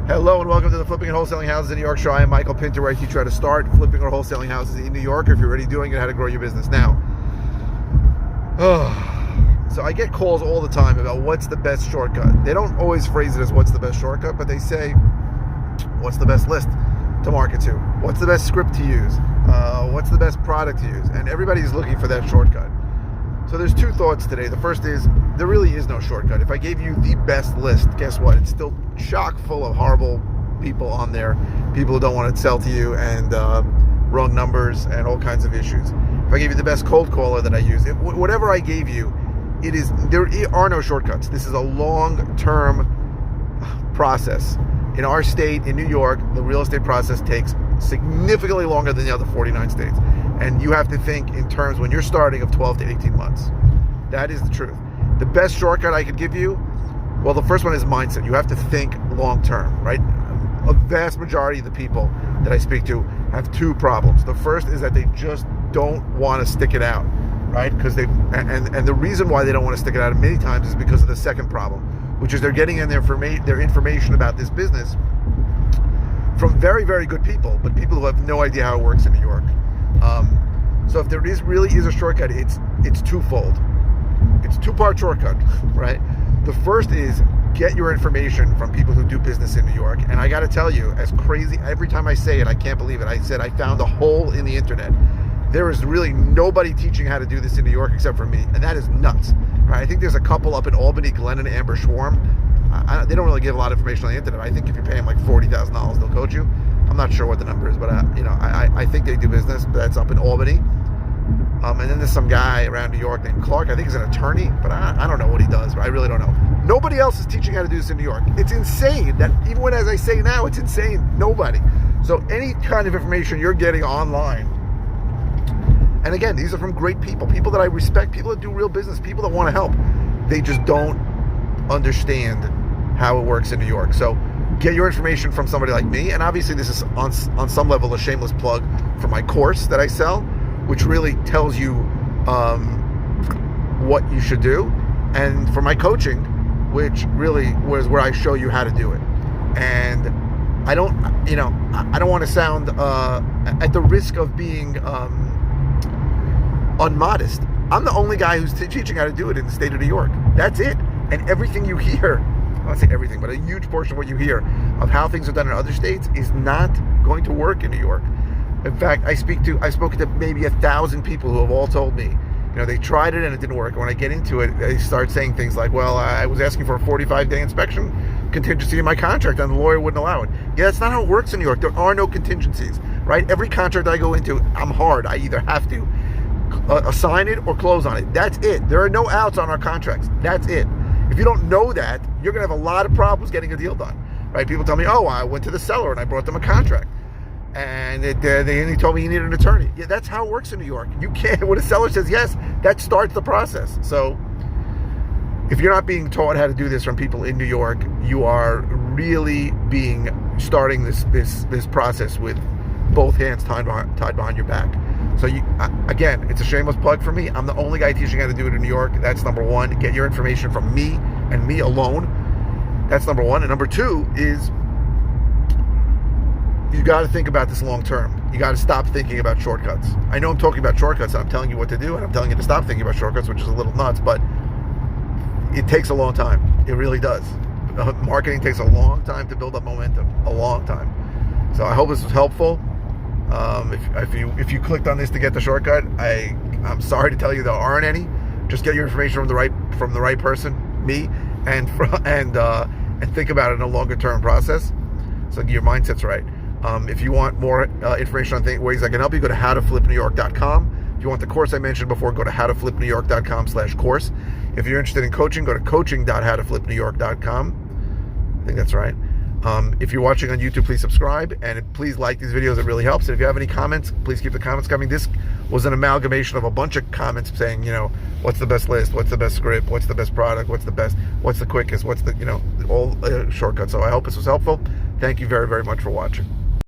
Hello and welcome to the Flipping and Wholesaling Houses in New York show. I am Michael Pinter, where I teach you how to start flipping or wholesaling houses in New York, or if you're already doing it, how to grow your business. Now, so I get calls all the time about what's the best shortcut. They don't always phrase it as what's the best shortcut, but they say, what's the best list to market to? What's the best script to use? What's the best product to use? And everybody's looking for that shortcut. So there's two thoughts today. The first is, there really is no shortcut. If I gave you the best list, guess what? It's still chock full of horrible people on there, people who don't want to sell to you, and wrong numbers and all kinds of issues. If I gave you the best cold caller that I use, whatever I gave you, there are no shortcuts. This is a long-term process. In our state, in New York, the real estate process takes significantly longer than the other 49 states. And you have to think in terms, when you're starting, of 12 to 18 months. That is the truth. The best shortcut I could give you, well, the first one is mindset. You have to think long term, right? A vast majority of the people that I speak to have two problems. The first is that they just don't want to stick it out, right? Because and the reason why they don't want to stick it out many times is because of the second problem, which is they're getting in their information about this business from very, very good people, but people who have no idea how it works in New York. So if there really is a shortcut, it's twofold. It's a two-part shortcut, right? The first is get your information from people who do business in New York. And I got to tell you, as crazy, every time I say it, I can't believe it. I said I found a hole in the internet. There is really nobody teaching how to do this in New York except for me, and that is nuts. Right? I think there's a couple up in Albany, Glenn and Amber Schwarm. They don't really give a lot of information on the internet. I think if you pay them like $40,000, they'll coach you. I'm not sure what the number is, but I think they do business. But that's up in Albany. And then there's some guy around New York named Clark. I think he's an attorney, but I don't know what he does. I really don't know. Nobody else is teaching how to do this in New York. It's insane that even when, as I say now, it's insane. Nobody. So any kind of information you're getting online, and again, these are from great people that I respect, people that do real business, people that want to help. They just don't understand how it works in New York. So get your information from somebody like me. And obviously this is on some level a shameless plug for my course that I sell, which really tells you what you should do, and for my coaching, which really was where I show you how to do it. And I don't want to sound at the risk of being unmodest. I'm the only guy who's teaching how to do it in the state of New York. That's it. And everything you hear, I won't say everything, but a huge portion of what you hear of how things are done in other states is not going to work in New York. In fact, I've spoken to maybe 1,000 people who have all told me, they tried it and it didn't work. And when I get into it, they start saying things like, well, I was asking for a 45-day inspection contingency in my contract and the lawyer wouldn't allow it. Yeah, that's not how it works in New York. There are no contingencies, right? Every contract I go into, I'm hard. I either have to assign it or close on it. That's it. There are no outs on our contracts. That's it. If you don't know that, you're going to have a lot of problems getting a deal done, right? People tell me, I went to the seller and I brought them a contract. And they told me you need an attorney. Yeah, that's how it works in New York. You can't, when a seller says yes, that starts the process. So if you're not being taught how to do this from people in New York, you are really starting this process with both hands tied behind your back. So again, it's a shameless plug for me. I'm the only guy teaching how to do it in New York. That's number one. Get your information from me and me alone. That's number one. And number two is, you got to think about this long term. You got to stop thinking about shortcuts. I know I'm talking about shortcuts and I'm telling you what to do and I'm telling you to stop thinking about shortcuts, which is a little nuts, but it takes a long time. It really does. Marketing takes a long time to build up momentum. A long time. So I hope this was helpful. If you clicked on this to get the shortcut, I'm sorry to tell you there aren't any. Just get your information from the right person, me, and think about it in a longer term process. So your mindset's right. If you want more information on ways I can help you, go to howtoflipnewyork.com. If you want the course I mentioned before, go to howtoflipnewyork.com/course. If you're interested in coaching, go to coaching.howtoflipnewyork.com. I think that's right. If you're watching on YouTube, please subscribe, and please like these videos. It really helps. And if you have any comments, please keep the comments coming. This was an amalgamation of a bunch of comments saying, what's the best list? What's the best script? What's the best product? What's the quickest? What's the, all shortcuts. So I hope this was helpful. Thank you very, very much for watching.